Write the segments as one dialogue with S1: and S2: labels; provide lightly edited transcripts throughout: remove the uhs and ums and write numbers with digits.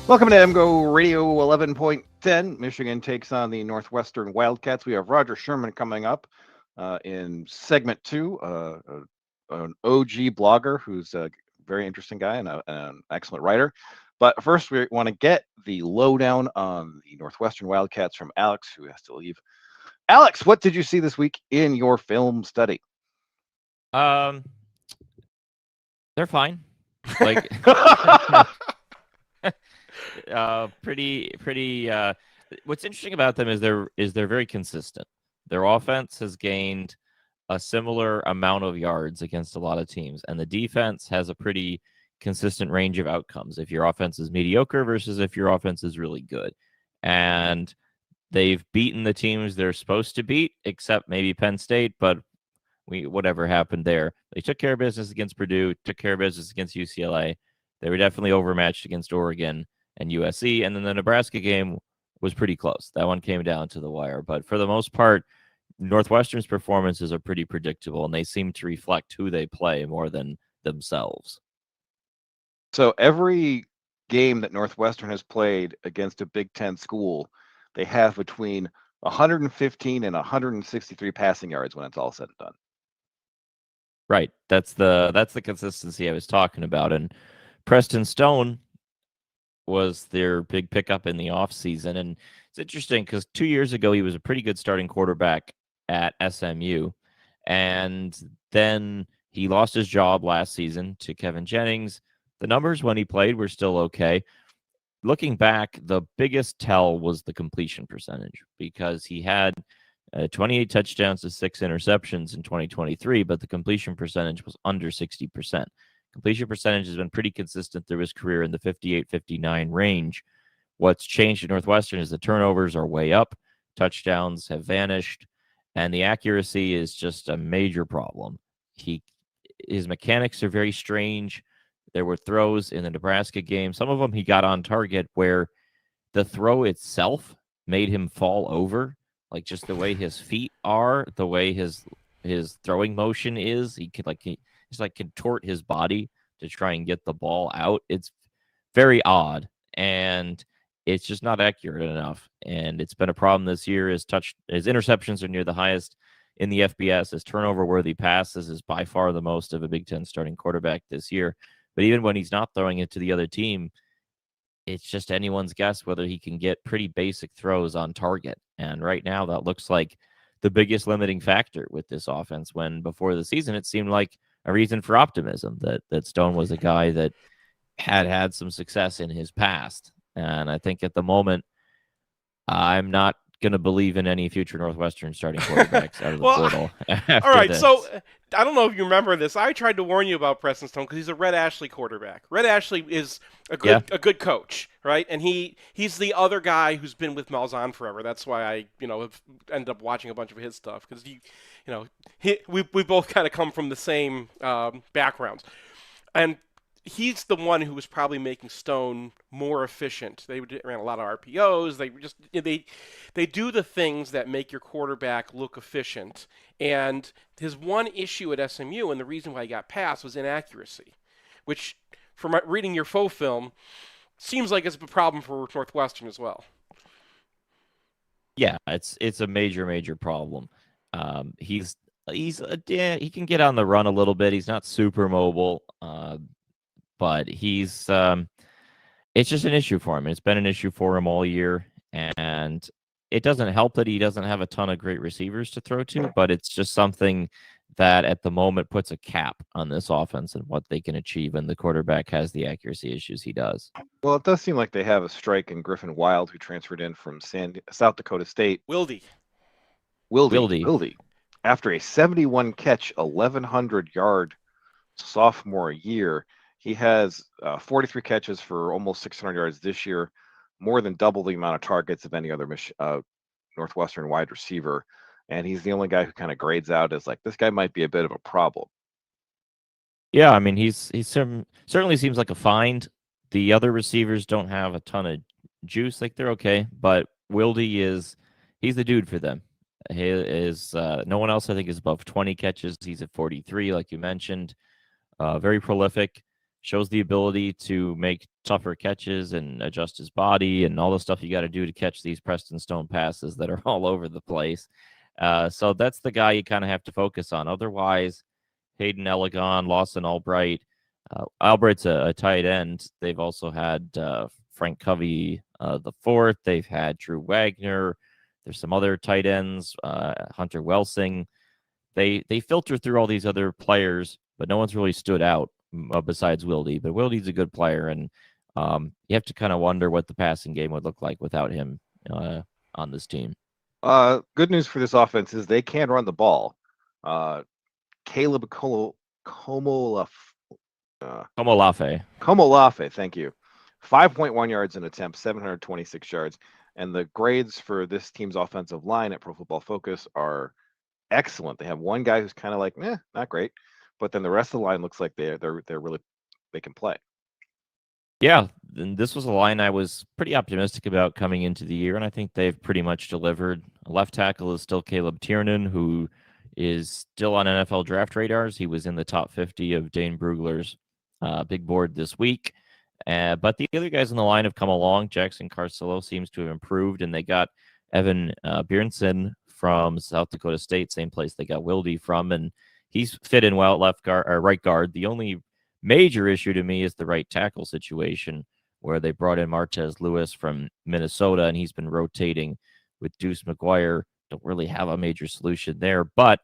S1: Welcome to MGoRadio 11.10. Michigan takes on the Northwestern Wildcats. We have Roger Sherman coming up in segment two, an OG blogger who's a very interesting guy and an excellent writer. But first, we want to get the lowdown on the Northwestern Wildcats from Alex, who has to leave. Alex, what did you see this week in your film study?
S2: They're fine. Like, pretty. What's interesting about them is they're very consistent. Their offense has gained a similar amount of yards against a lot of teams, and the defense has a pretty consistent range of outcomes. If your offense is mediocre versus if your offense is really good, and they've beaten the teams they're supposed to beat, except maybe Penn State, but whatever happened there. They took care of business against Purdue, took care of business against UCLA. They were definitely overmatched against Oregon and USC. And then the Nebraska game was pretty close. That one came down to the wire. But for the most part, Northwestern's performances are pretty predictable, and they seem to reflect who they play more than themselves.
S1: So every game that Northwestern has played against a Big Ten school, they have between 115 and 163 passing yards when it's all said and done.
S2: Right. That's the consistency I was talking about. And Preston Stone was their big pickup in the offseason. And it's interesting because 2 years ago, he was a pretty good starting quarterback at SMU. And then he lost his job last season to Kevin Jennings. The numbers when he played were still okay. Looking back, the biggest tell was the completion percentage because he had 28 touchdowns to 6 interceptions in 2023, but the completion percentage was under 60%. Completion percentage has been pretty consistent through his career in the 58-59 range. What's changed at Northwestern is the turnovers are way up, touchdowns have vanished, and the accuracy is just a major problem. His mechanics are very strange. There were throws in the Nebraska game. Some of them he got on target where the throw itself made him fall over, like just the way his feet are, the way his throwing motion is. He could just contort his body to try and get the ball out. It's very odd, and it's just not accurate enough. And it's been a problem this year. His interceptions are near the highest in the FBS. His turnover-worthy passes is by far the most of a Big Ten starting quarterback this year. But even when he's not throwing it to the other team, it's just anyone's guess whether he can get pretty basic throws on target. And right now, that looks like the biggest limiting factor with this offense, when before the season, it seemed like a reason for optimism that Stone was a guy that had some success in his past. And I think at the moment, I'm not going to believe in any future Northwestern starting quarterbacks out of the portal.
S3: All right,
S2: this.
S3: so I don't know if you remember this. I tried to warn you about Preston Stone because he's a Red Ashley quarterback. Red Ashley is a good coach, right? And he's the other guy who's been with Malzahn forever. That's why I have ended up watching a bunch of his stuff because we both kind of come from the same backgrounds, and he's the one who was probably making Stone more efficient. They ran a lot of RPOs. They do the things that make your quarterback look efficient. And his one issue at SMU, and the reason why he got passed, was inaccuracy, which, from reading your faux film, seems like it's a problem for Northwestern as well.
S2: Yeah, it's a major problem. He can get on the run a little bit. He's not super mobile. But it's just an issue for him. It's been an issue for him all year, and it doesn't help that he doesn't have a ton of great receivers to throw to, but it's just something that at the moment puts a cap on this offense and what they can achieve when the quarterback has the accuracy issues he does.
S1: Well, it does seem like they have a strike in Griffin Wild, who transferred in from South Dakota State.
S3: Wildy.
S1: After a 71 catch, 1,100 yard sophomore year, he has 43 catches for almost 600 yards this year, more than double the amount of targets of any other Northwestern wide receiver. And he's the only guy who kind of grades out as like, this guy might be a bit of a problem.
S2: Yeah, I mean, he certainly seems like a find. The other receivers don't have a ton of juice. Like, they're okay, but Wildy he's the dude for them. He is no one else, I think, is above 20 catches. He's at 43, like you mentioned. Very prolific. shows the ability to make tougher catches and adjust his body and all the stuff you got to do to catch these Preston Stone passes that are all over the place. So that's the guy you kind of have to focus on. Otherwise, Hayden Elegon, Lawson Albright. Albright's a tight end. They've also had Frank Covey the fourth. They've had Drew Wagner. There's some other tight ends, Hunter Welsing. They filter through all these other players, but no one's really stood out besides Wildy. But Wildy's a good player, and you have to kind of wonder what the passing game would look like without him on this team.
S1: Good news for this offense is they can run the ball. Caleb Komolafe, thank you. 5.1 yards an attempt, 726 yards. And the grades for this team's offensive line at Pro Football Focus are excellent. They have one guy who's kind of like, not great. But then the rest of the line looks like they're really, they can play.
S2: Yeah, and this was a line I was pretty optimistic about coming into the year, and I think they've pretty much delivered. Left tackle is still Caleb Tiernan, who is still on NFL draft radars. He was in the top 50 of Dane Brugler's big board this week. But the other guys in the line have come along. Jackson Carcillo seems to have improved, and they got Evan Bjornson from South Dakota State, same place they got Wildy from, and he's fit in well at left guard or right guard. The only major issue to me is the right tackle situation, where they brought in Martez Lewis from Minnesota, and he's been rotating with Deuce McGuire. Don't really have a major solution there, but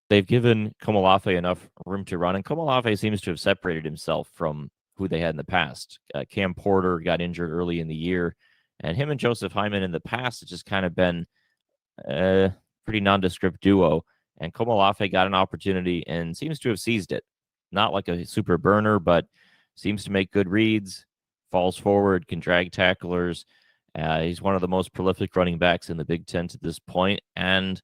S2: they've given Komolafe enough room to run, and Komolafe seems to have separated himself from who they had in the past. Cam Porter got injured early in the year, and him and Joseph Hyman in the past has just kind of been a pretty nondescript duo, and Komolafe got an opportunity and seems to have seized it. Not like a super burner, but seems to make good reads, falls forward, can drag tacklers. He's one of the most prolific running backs in the Big Ten to this point, and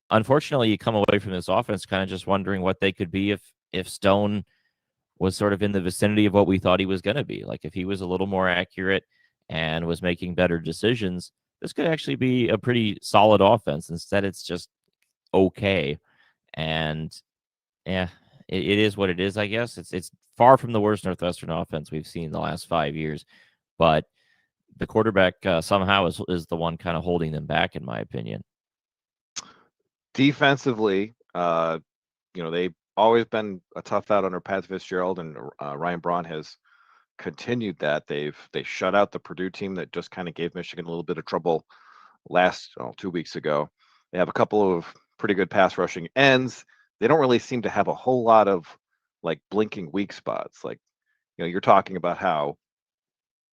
S2: unfortunately, you come away from this offense kind of just wondering what they could be if Stone was sort of in the vicinity of what we thought he was going to be. Like if he was a little more accurate and was making better decisions, this could actually be a pretty solid offense. Instead, it's just okay. And yeah, it is what it is, I guess. It's far from the worst Northwestern offense we've seen in the last 5 years, but the quarterback somehow is the one kind of holding them back, in my opinion.
S1: Defensively, they've always been a tough out under Pat Fitzgerald, and Ryan Braun has continued that. They shut out the Purdue team that just kind of gave Michigan a little bit of trouble 2 weeks ago. They have a couple of pretty good pass rushing ends. They don't really seem to have a whole lot of like blinking weak spots. Like, you're talking about how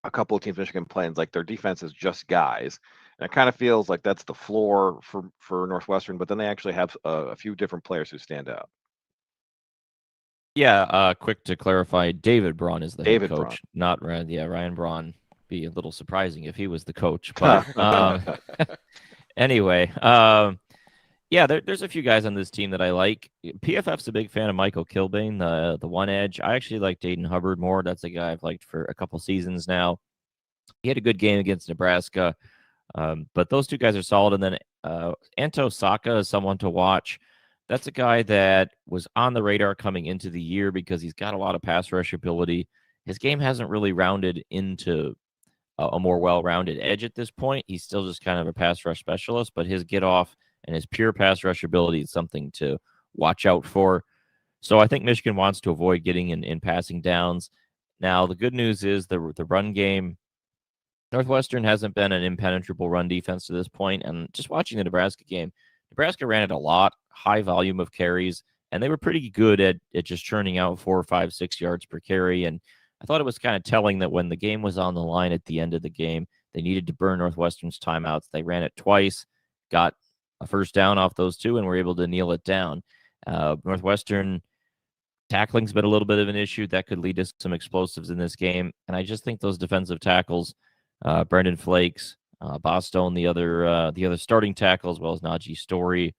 S1: a couple of teams Michigan plays, like their defense is just guys. And it kind of feels like that's the floor for Northwestern, but then they actually have a few different players who stand out.
S2: Yeah, quick to clarify, David Braun is the head coach,
S1: Braun.
S2: Not Ryan. Yeah, Ryan Braun. Be a little surprising if he was the coach, but anyway, there's a few guys on this team that I like. PFF's a big fan of Michael Kilbane, the one edge. I actually like Dayton Hubbard more. That's a guy I've liked for a couple seasons now. He had a good game against Nebraska, but those two guys are solid. And then Anto Saka is someone to watch. That's a guy that was on the radar coming into the year because he's got a lot of pass rush ability. His game hasn't really rounded into a more well-rounded edge at this point. He's still just kind of a pass rush specialist, but his get off and his pure pass rush ability is something to watch out for. So I think Michigan wants to avoid getting in passing downs. Now, the good news is the run game. Northwestern hasn't been an impenetrable run defense to this point, and just watching the Nebraska game, Nebraska ran it a lot, high volume of carries, and they were pretty good at just churning out 4, 5, 6 yards per carry. And I thought it was kind of telling that when the game was on the line at the end of the game, they needed to burn Northwestern's timeouts. They ran it twice, got a first down off those two, and were able to kneel it down. Northwestern tackling's been a little bit of an issue that could lead to some explosives in this game. And I just think those defensive tackles, Brendan Flakes, Bostone, the other starting tackle, as well as Najee Story,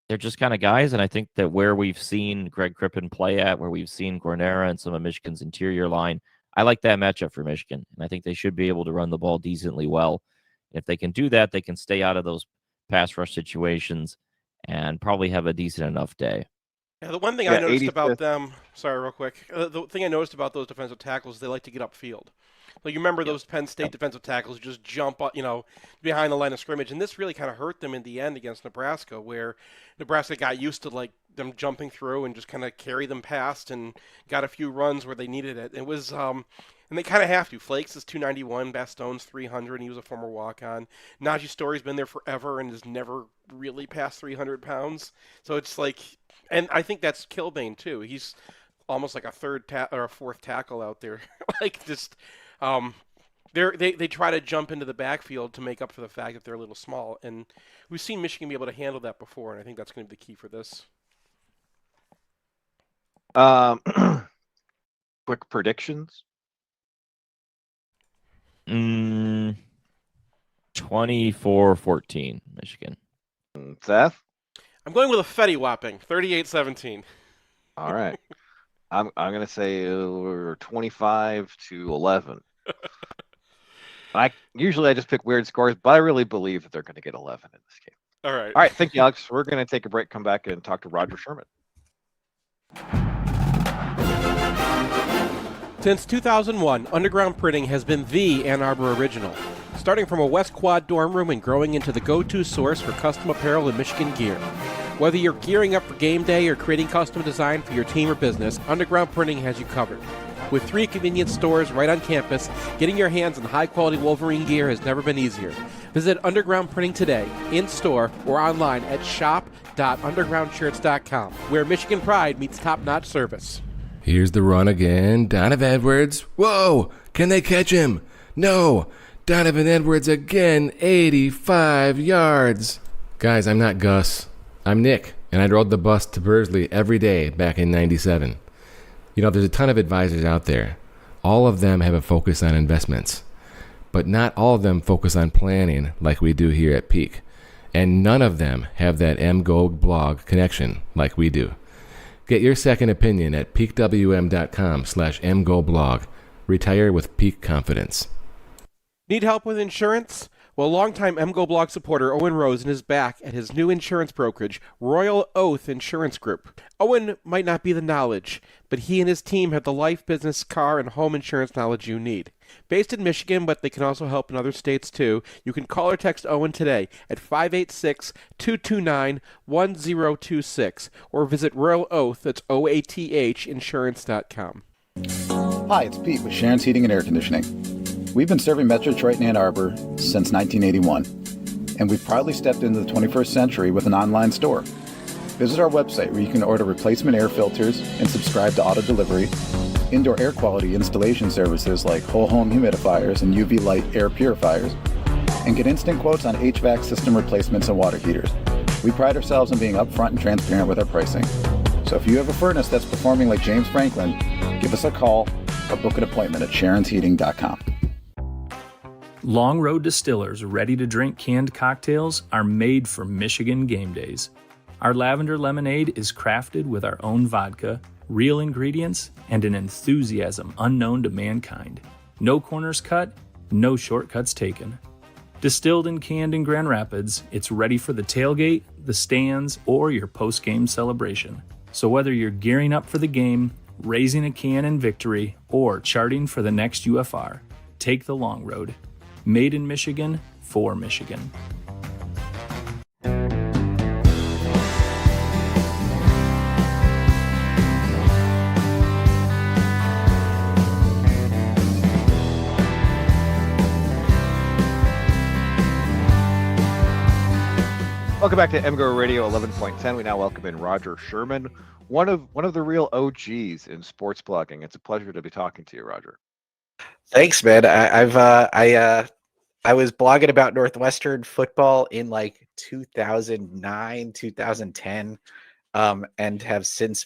S2: they're just kind of guys. And I think that where we've seen Greg Crippen play at, where we've seen Guarnera and some of Michigan's interior line, I like that matchup for Michigan. And I think they should be able to run the ball decently well. If they can do that, they can stay out of those pass rush situations and probably have a decent enough day.
S3: Yeah, the one thing I noticed
S1: 85th.
S3: about them, sorry, real quick. The thing I noticed about those defensive tackles is they like to get upfield. Like, you remember those Penn State defensive tackles just jump up, behind the line of scrimmage, and this really kind of hurt them in the end against Nebraska, where Nebraska got used to like them jumping through and just kind of carry them past and got a few runs where they needed it. It was, and they kind of have to. Flakes is 291, Bastone's 300, and he was a former walk-on. Najee Story's been there forever and has never really passed 300 pounds. So it's like, and I think that's Kilbane too. He's almost like a or a fourth tackle out there, like just. They try to jump into the backfield to make up for the fact that they're a little small, and we've seen Michigan be able to handle that before, and I think that's going to be the key for this.
S1: Quick predictions.
S2: 24-14, Michigan.
S1: Seth?
S3: I'm going with a Fetty whopping, 38-17.
S1: All right. I'm going to say 25-11. I just pick weird scores, but I really believe that they're going to get 11 in this game.
S3: All right.
S1: All right. Thank you, Alex. We're going to take a break, come back, and talk to Roger Sherman.
S3: Since 2001, Underground Printing has been the Ann Arbor original. Starting from a West Quad dorm room and growing into the go-to source for custom apparel and Michigan gear. Whether you're gearing up for game day or creating custom design for your team or business, Underground Printing has you covered. With 3 convenience stores right on campus, getting your hands on high-quality Wolverine gear has never been easier. Visit Underground Printing today, in-store or online at shop.undergroundshirts.com, where Michigan pride meets top-notch service.
S4: Here's the run again. Donovan Edwards. Whoa! Can they catch him? No! Donovan Edwards again, 85 yards. Guys, I'm not Gus. I'm Nick, and I rode the bus to Bursley every day back in 97. You know, there's a ton of advisors out there. All of them have a focus on investments. But not all of them focus on planning like we do here at Peak. And none of them have that MGO blog connection like we do. Get your second opinion at peakwm.com/MGoblog. Retire with peak confidence.
S3: Need help with insurance? Well, longtime MGoblog supporter Owen Rosen is back at his new insurance brokerage, Royal Oath Insurance Group. Owen might not be the knowledge, but he and his team have the life, business, car, and home insurance knowledge you need. Based in Michigan, but they can also help in other states too, you can call or text Owen today at 586-229-1026 or visit Royal Oath, that's OATH, insurance.com.
S5: Hi, it's Pete with Sharon's Heating and Air Conditioning. We've been serving Metro Detroit and Ann Arbor since 1981, and we've proudly stepped into the 21st century with an online store. Visit our website where you can order replacement air filters and subscribe to auto delivery, indoor air quality installation services like whole home humidifiers and UV light air purifiers, and get instant quotes on HVAC system replacements and water heaters. We pride ourselves on being upfront and transparent with our pricing. So if you have a furnace that's performing like James Franklin, give us a call or book an appointment at sharonsheating.com.
S6: Long Road Distillers ready-to-drink canned cocktails are made for Michigan game days. Our lavender lemonade is crafted with our own vodka, real ingredients, and an enthusiasm unknown to mankind. No corners cut, no shortcuts taken. Distilled and canned in Grand Rapids, it's ready for the tailgate, the stands, or your post-game celebration. So whether you're gearing up for the game, raising a can in victory, or charting for the next UFR, take the long road. Made in Michigan, for Michigan.
S1: Welcome back to MGoRadio 11.10. We now welcome in Roger Sherman, one of the real OGs in sports blogging. It's a pleasure to be talking to you, Roger.
S7: Thanks, man. I was blogging about Northwestern football in like 2009, 2010, and have since,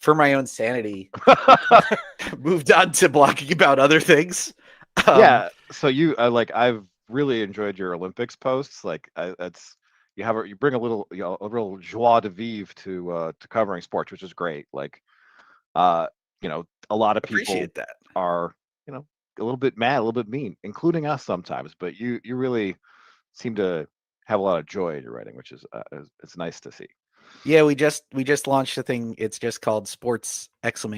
S7: for my own sanity, moved on to blogging about other things.
S1: Yeah. So you I've really enjoyed your Olympics posts. You bring a little, a real joie de vivre to covering sports, which is great. A lot of people
S7: Appreciate that.
S1: are, a little bit mad, a little bit mean, including us sometimes, but you really seem to have a lot of joy in your writing, which is it's nice to see.
S7: Yeah, we just launched a thing. It's just called Sports ! So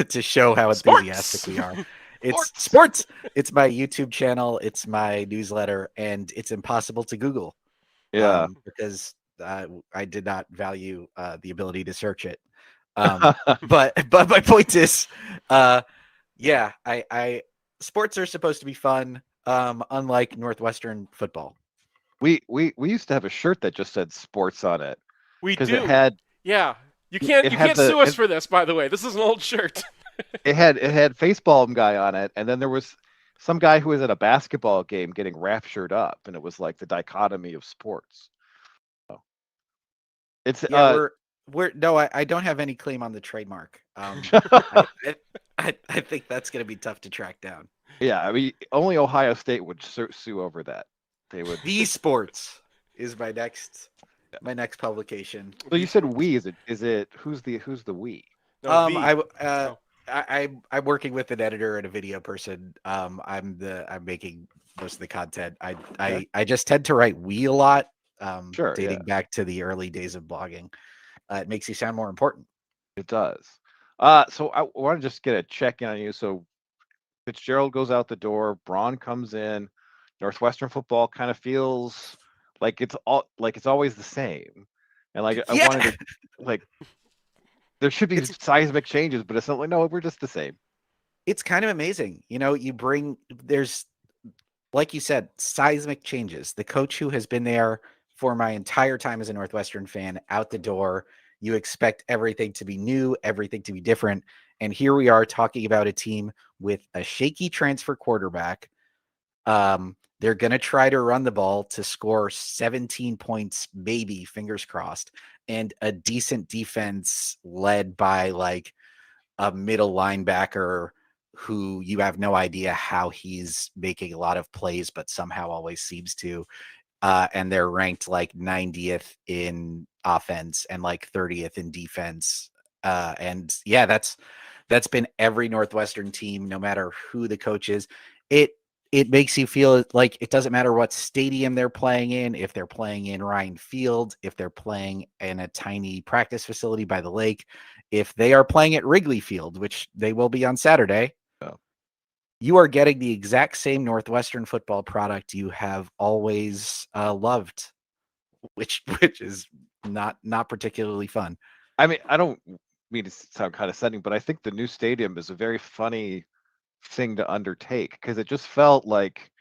S7: to show how enthusiastic we are. It's sports. It's my YouTube channel. It's my newsletter, and it's impossible to Google.
S1: Yeah.
S7: Because I did not value the ability to search it. But my point is, yeah, I sports are supposed to be fun. Unlike Northwestern football.
S1: We used to have a shirt that just said sports on it.
S3: We
S1: because
S3: do.
S1: it had
S3: You can't
S1: had
S3: sue us for this, by the way. This is an old shirt.
S1: it had Facepalm guy on it, and then there was some guy who was at a basketball game getting raptured up, and it was like the dichotomy of sports. So, it's
S7: we're no, I don't have any claim on the trademark. I think that's going to be tough to track down.
S1: Yeah, I mean, only Ohio State would sue over that. They would.
S7: The Sports is my next publication.
S1: So you said we? Is it who's the we?
S3: No,
S7: I'm working with an editor and a video person. I'm making most of the content. I just tend to write we a lot. Dating back to the early days of blogging. It makes you sound more important.
S1: It does. So I want to just get a check in on you. So Fitzgerald goes out the door. Braun comes in. Northwestern football kind of feels like it's always the same, and I wanted to there should be seismic changes, but it's not like no, we're just the same.
S7: It's kind of amazing, there's, like you said, seismic changes. The coach who has been there for my entire time as a Northwestern fan out the door. You expect everything to be new, everything to be different, and here we are talking about a team with a shaky transfer quarterback. They're going to try to run the ball to score 17 points, maybe, fingers crossed, and a decent defense led by like a middle linebacker who you have no idea how he's making a lot of plays, but somehow always seems to. And they're ranked like 90th in offense and like 30th in defense. And yeah, that's been every Northwestern team, no matter who the coach is. It makes you feel like it doesn't matter what stadium they're playing in, if they're playing in Ryan Field, if they're playing in a tiny practice facility by the lake, if they are playing at Wrigley Field, which they will be on Saturday. You are getting the exact same Northwestern football product you have always loved, which is not particularly fun.
S1: I mean, I don't mean to sound condescending, but I think the new stadium is a very funny thing to undertake because it just felt like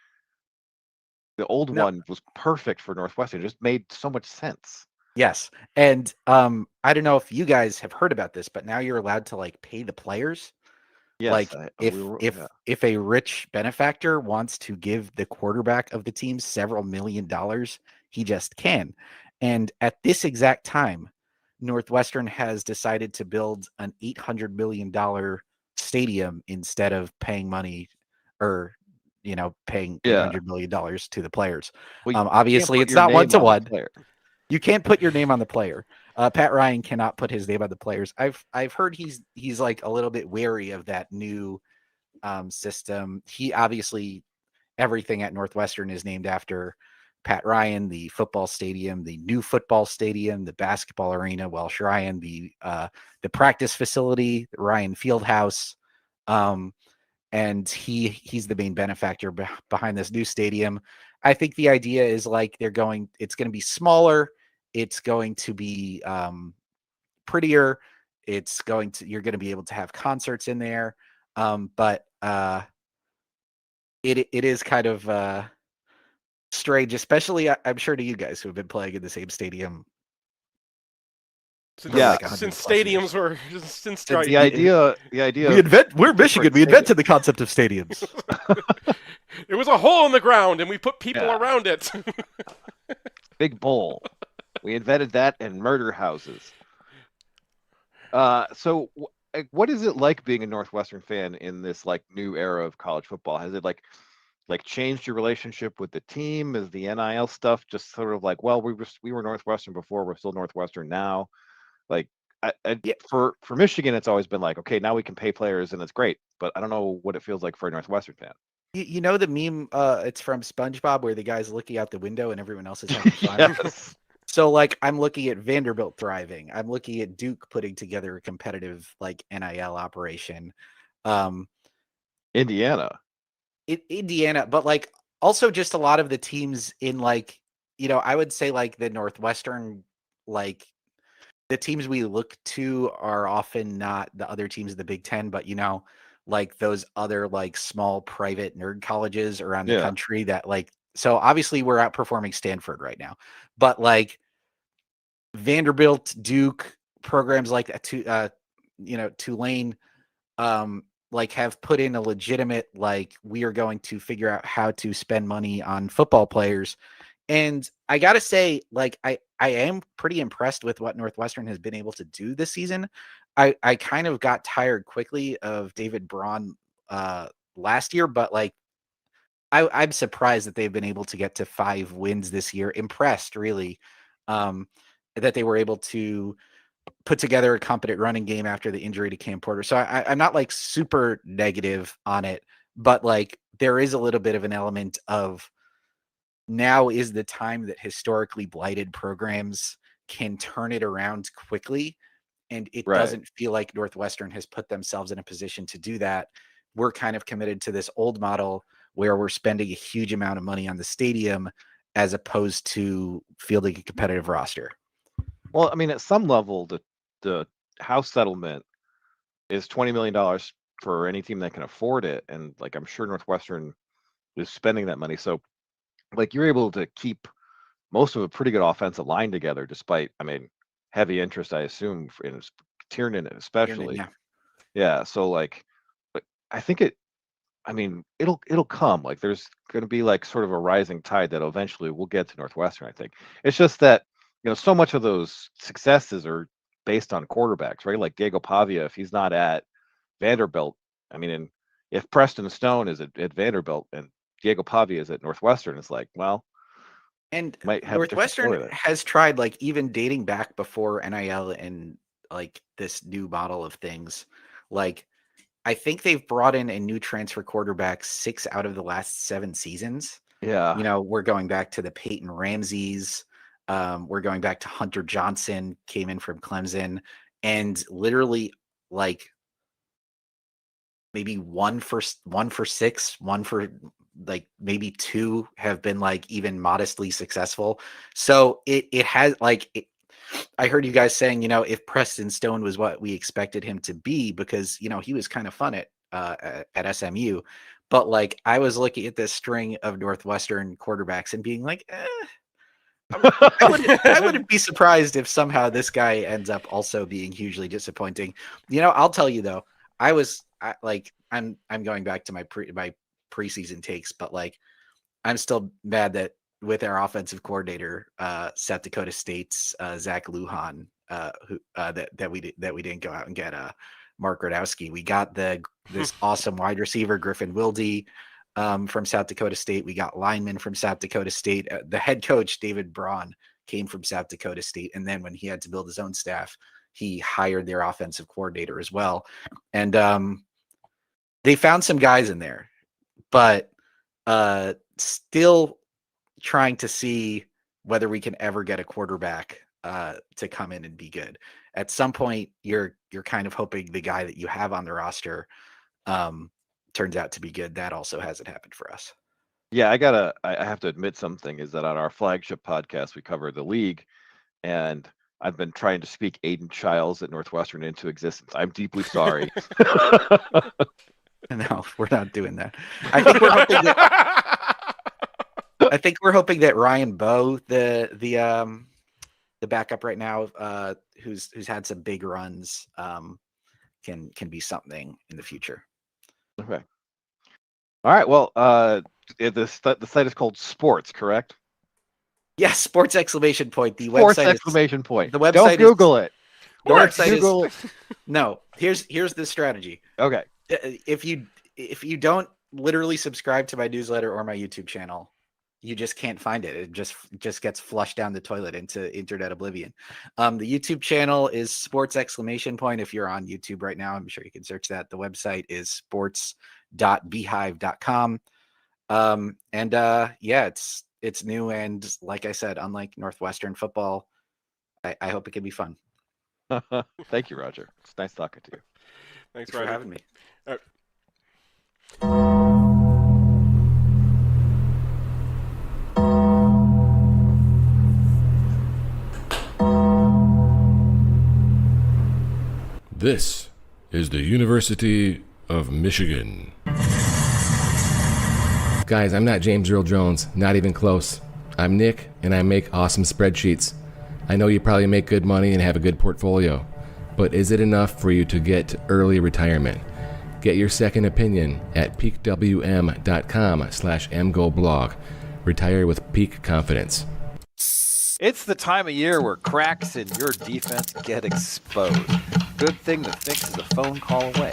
S1: the old one was perfect for Northwestern. It just made so much sense.
S7: Yes. And I don't know if you guys have heard about this, but now you're allowed to like pay the players.
S1: Yes,
S7: like if a rich benefactor wants to give the quarterback of the team several $1 million, he just can. And at this exact time, Northwestern has decided to build an $800 million stadium instead of paying money or paying $800 million to the players.
S1: Well,
S7: obviously it's not one-to-one. You can't put your name on the player. Pat Ryan cannot put his name on the players. I've heard he's like a little bit wary of that new system. He obviously, everything at Northwestern is named after Pat Ryan, the football stadium, the new football stadium, the basketball arena, Welsh Ryan, the practice facility, Ryan Fieldhouse. And he's the main benefactor behind this new stadium. I think the idea is like it's going to be smaller. It's going to be prettier. You're going to be able to have concerts in there. But it is kind of strange, especially I'm sure to you guys who have been playing in the same stadium.
S3: Since stadiums were since
S1: the idea
S7: we're Michigan. We invented the concept of stadiums.
S3: It was a hole in the ground, and we put people around it.
S1: Big bowl. We invented that and murder houses. So what is it like being a Northwestern fan in this like new era of college football? Has it like changed your relationship with the team? Is the NIL stuff just sort of like, well, we were Northwestern before, we're still Northwestern now? Like for Michigan, it's always been like, okay, now we can pay players and it's great, but I don't know what it feels like for a Northwestern fan.
S7: You know the meme, it's from SpongeBob where the guy's looking out the window and everyone else is having fun.
S1: Yes.
S7: So like I'm looking at Vanderbilt thriving. I'm looking at Duke putting together a competitive like NIL operation.
S1: Indiana.
S7: Indiana, but like also just a lot of the teams in like, I would say like the Northwestern, like the teams we look to are often not the other teams of the Big Ten, but like those other like small private nerd colleges around the
S1: Yeah.
S7: country that like, so obviously we're outperforming Stanford right now, but like Vanderbilt, Duke, programs like Tulane, like have put in a legitimate, like, we are going to figure out how to spend money on football players. And I got to say, like, I am pretty impressed with what Northwestern has been able to do this season. I kind of got tired quickly of David Braun last year, but like, I'm surprised that they've been able to get to 5 wins this year. Impressed, really, that they were able to put together a competent running game after the injury to Cam Porter. So I'm not like super negative on it, but like there is a little bit of an element of now is the time that historically blighted programs can turn it around quickly. And it doesn't feel like Northwestern has put themselves in a position to do that. We're kind of committed to this old model where we're spending a huge amount of money on the stadium as opposed to fielding a competitive roster.
S1: Well, I mean, at some level, the house settlement is $20 million for any team that can afford it, and like I'm sure Northwestern is spending that money. So, like, you're able to keep most of a pretty good offensive line together, despite, I mean, heavy interest, I assume, in Tiernan especially. Yeah. So, like, but I think it'll come. Like, there's going to be like sort of a rising tide that eventually will get to Northwestern. I think it's just that so much of those successes are based on quarterbacks, right? Like Diego Pavia, if he's not at Vanderbilt, I mean, and if Preston Stone is at Vanderbilt and Diego Pavia is at Northwestern, it's like, well,
S7: and
S1: might have
S7: Northwestern has tried, like, even dating back before NIL and like this new model of things. Like, I think they've brought in a new transfer quarterback 6 out of the last 7 seasons.
S1: Yeah.
S7: We're going back to the Peyton Ramseys. We're going back to Hunter Johnson, came in from Clemson, and literally like maybe one for 6, one for like maybe 2 have been like even modestly successful. So it has like, I heard you guys saying, if Preston Stone was what we expected him to be, because, he was kind of fun at SMU, but like I was looking at this string of Northwestern quarterbacks and being like, I wouldn't be surprised if somehow this guy ends up also being hugely disappointing. I'll tell you though, I'm going back to my preseason takes, but like I'm still mad that with our offensive coordinator, South Dakota State's Zach Lujan, that we didn't go out and get Mark Radowski. We got this awesome wide receiver Griffin Wilde from South Dakota State. We got linemen from South Dakota State. The head coach David Braun came from South Dakota State, and then when he had to build his own staff, he hired their offensive coordinator as well. And they found some guys in there, but still trying to see whether we can ever get a quarterback to come in and be good. At some point, you're kind of hoping the guy that you have on the roster turns out to be good. That also hasn't happened for us.
S1: Yeah, I have to admit something, is that on our flagship podcast, we cover the league, and I've been trying to speak Aiden Childs at Northwestern into existence. I'm deeply sorry.
S7: No, we're not doing that. I think we're hoping that Ryan Bowe, the backup right now, who's had some big runs, can be something in the future.
S1: Okay. All right. Well, the site is called Sports, correct?
S7: Yes, Sports exclamation point. The
S1: Sports
S7: website
S1: exclamation point.
S7: The website
S1: Don't Google it.
S7: The website
S1: Google it.
S7: No. Here's the strategy.
S1: Okay.
S7: If you don't literally subscribe to my newsletter or my YouTube channel, you just can't find it. It just gets flushed down the toilet into internet oblivion. The YouTube channel is Sports exclamation point. If you're on YouTube right now, I'm sure you can search that. The website is sports.beehive.com. It's new, and like I said, unlike Northwestern football, I hope it can be fun.
S1: Thank you, Roger. It's nice talking to you.
S3: Thanks,
S7: for
S3: Roger.
S7: having me.
S4: This is the University of Michigan. Guys, I'm not James Earl Jones, not even close. I'm Nick, and I make awesome spreadsheets. I know you probably make good money and have a good portfolio, but is it enough for you to get to early retirement? Get your second opinion at peakwm.com/mgoblog. Retire with peak confidence.
S1: It's the time of year where cracks in your defense get exposed. Good thing the fix is a phone call away.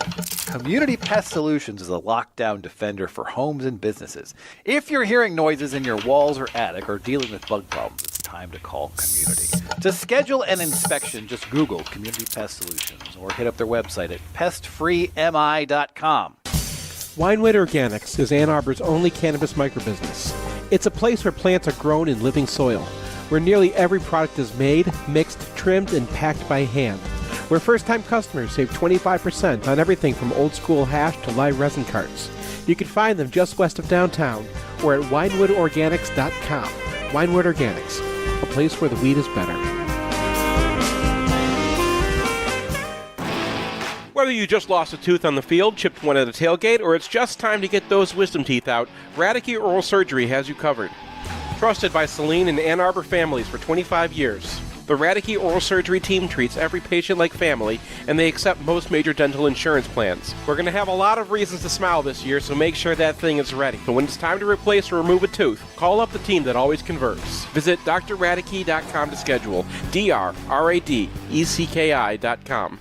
S1: Community Pest Solutions is a lockdown defender for homes and businesses. If you're hearing noises in your walls or attic or dealing with bug problems, it's time to call Community. To schedule an inspection, just Google Community Pest Solutions or hit up their website at pestfreemi.com.
S8: Winewood Organics is Ann Arbor's only cannabis microbusiness. It's a place where plants are grown in living soil, where nearly every product is made, mixed, trimmed, and packed by hand, where first-time customers save 25% on everything from old-school hash to live resin carts. You can find them just west of downtown or at winewoodorganics.com. Winewood Organics, a place where the weed is better.
S3: Whether you just lost a tooth on the field, chipped one at a tailgate, or it's just time to get those wisdom teeth out, Radicke Oral Surgery has you covered. Trusted by Celine and Ann Arbor families for 25 years, the Radicke Oral Surgery team treats every patient like family, and they accept most major dental insurance plans. We're going to have a lot of reasons to smile this year, so make sure that thing is ready. So when it's time to replace or remove a tooth, call up the team that always converts. Visit drradicke.com to schedule. DRRADECKI.com.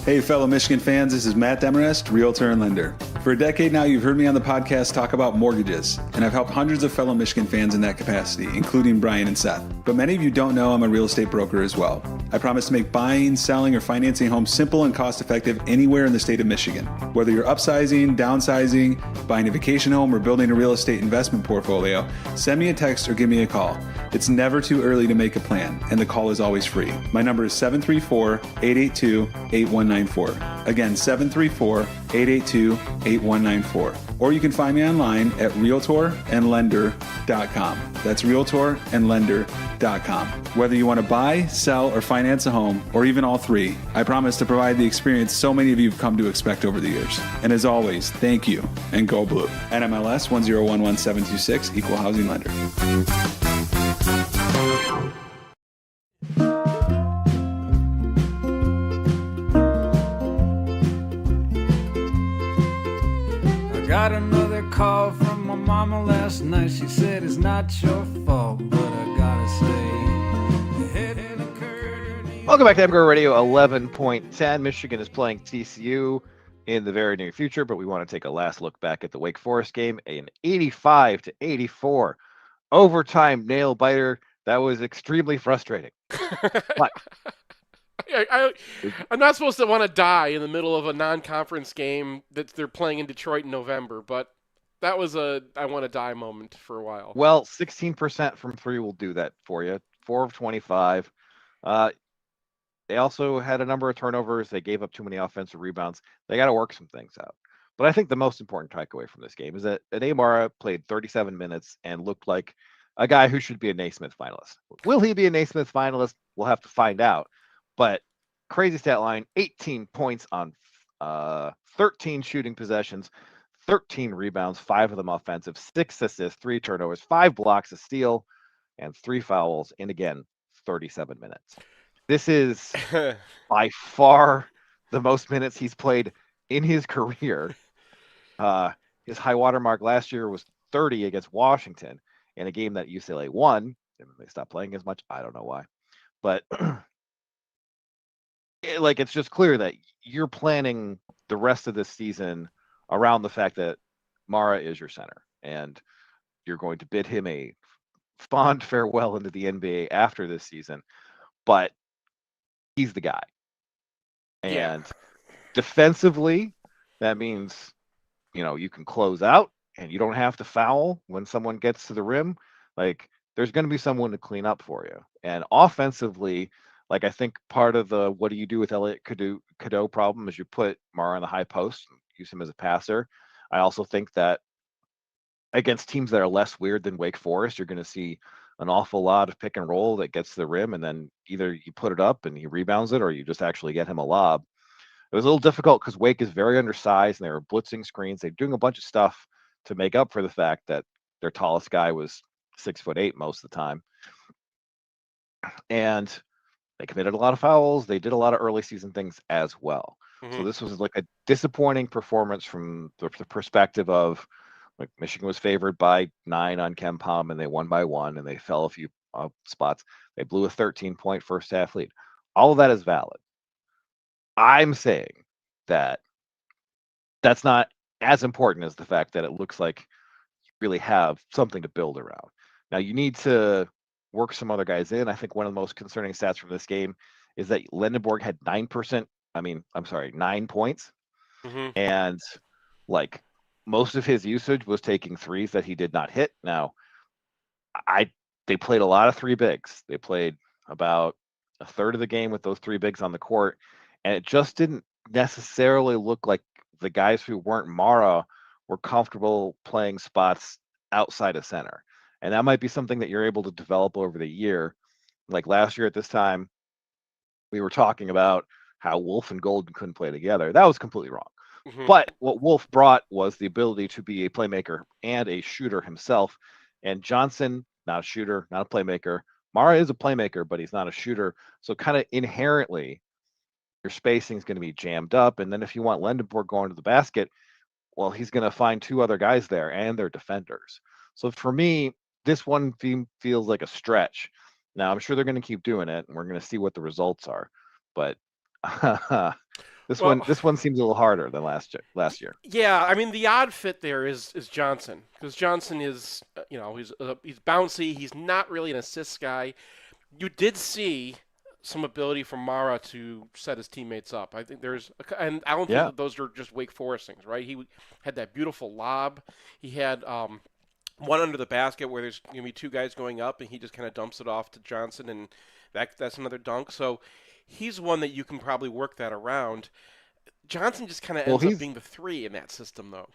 S9: Hey, fellow Michigan fans, this is Matt Demarest, Realtor and Lender. For a decade now, you've heard me on the podcast talk about mortgages, and I've helped hundreds of fellow Michigan fans in that capacity, including Brian and Seth. But many of you don't know I'm a real estate broker as well. I promise to make buying, selling, or financing homes simple and cost-effective anywhere in the state of Michigan. Whether you're upsizing, downsizing, buying a vacation home, or building a real estate investment portfolio, send me a text or give me a call. It's never too early to make a plan, and the call is always free. My number is 734-882-8194. Again, 734-882-8194. Or you can find me online at realtorandlender.com. That's realtorandlender.com. Whether you want to buy, sell, or finance a home, or even all three, I promise to provide the experience so many of you have come to expect over the years. And as always, thank you, and go blue. NMLS 1011726, Equal Housing Lender.
S10: Got another call from my mama last night. She said it's not your fault, but I gotta say, the head and the curtain.
S1: Welcome back to MGoRadio 11.10. Michigan is playing TCU in the very near future, but we want to take a last look back at the Wake Forest game, an 85-84 overtime nail biter. That was extremely frustrating. But
S3: I'm not supposed to want to die in the middle of a non-conference game that they're playing in Detroit in November, but that was a I want to die moment for a while.
S1: Well, 16% from three will do that for you. 4 of 25. They also had a number of turnovers. They gave up too many offensive rebounds. They got to work some things out. But I think the most important takeaway from this game is that Mara played 37 minutes and looked like a guy who should be a Naismith finalist. Will he be a Naismith finalist? We'll have to find out. But crazy stat line, 18 points on 13 shooting possessions, 13 rebounds, 5 of them offensive, 6 assists, 3 turnovers, 5 blocks, a steal, and 3 fouls in, again, 37 minutes. This is by far the most minutes he's played in his career. His high water mark last year was 30 against Washington in a game that UCLA won. They stopped playing as much. I don't know why. But it's just clear that you're planning the rest of this season around the fact that Mara is your center, and you're going to bid him a fond farewell into the NBA after this season. But he's the guy. And defensively, that means, you can close out and you don't have to foul when someone gets to the rim. Like there's going to be someone to clean up for you. And offensively, like I think part of the what do you do with Elliot Cadeau problem is you put Mara on the high post, and use him as a passer. I also think that against teams that are less weird than Wake Forest, you're going to see an awful lot of pick and roll that gets to the rim, and then either you put it up and he rebounds it, or you just actually get him a lob. It was a little difficult because Wake is very undersized, and they were blitzing screens. They're doing a bunch of stuff to make up for the fact that their tallest guy was 6'8" most of the time, and they committed a lot of fouls. They did a lot of early season things as well. So this was like a disappointing performance from the perspective of like Michigan was favored by 9 on Ken Pom, and they won by 1, and they fell a few spots. They blew a 13-point first half lead. All of that is valid. I'm saying that that's not as important as the fact that it looks like you really have something to build around. Now you need to work some other guys in. I think one of the most concerning stats from this game is that Lindenborg had 9 points, and like most of his usage was taking threes that he did not hit. Now, they played a lot of 3 bigs. They played about a third of the game with those 3 bigs on the court, and it just didn't necessarily look like the guys who weren't Mara were comfortable playing spots outside of center. And that might be something that you're able to develop over the year. Like last year at this time, we were talking about how Wolf and Golden couldn't play together. That was completely wrong. But what Wolf brought was the ability to be a playmaker and a shooter himself. And Johnson, not a shooter, not a playmaker. Mara is a playmaker, but he's not a shooter. So kind of inherently, your spacing is going to be jammed up. And then if you want Lindenborg going to the basket, well, he's going to find 2 other guys there, and they're defenders. So for me, this one feels like a stretch. Now, I'm sure they're going to keep doing it, and we're going to see what the results are. But this one seems a little harder than last year.
S3: Yeah, I mean the odd fit there is Johnson, because Johnson is he's bouncy. He's not really an assist guy. You did see some ability from Mara to set his teammates up. I think and I don't think that those are just Wake Forest things, right? He had that beautiful lob. He had one under the basket where there's going to be 2 guys going up, and he just kind of dumps it off to Johnson, and that's another dunk. So he's one that you can probably work that around. Johnson just kind of ends up being the 3 in that system, though.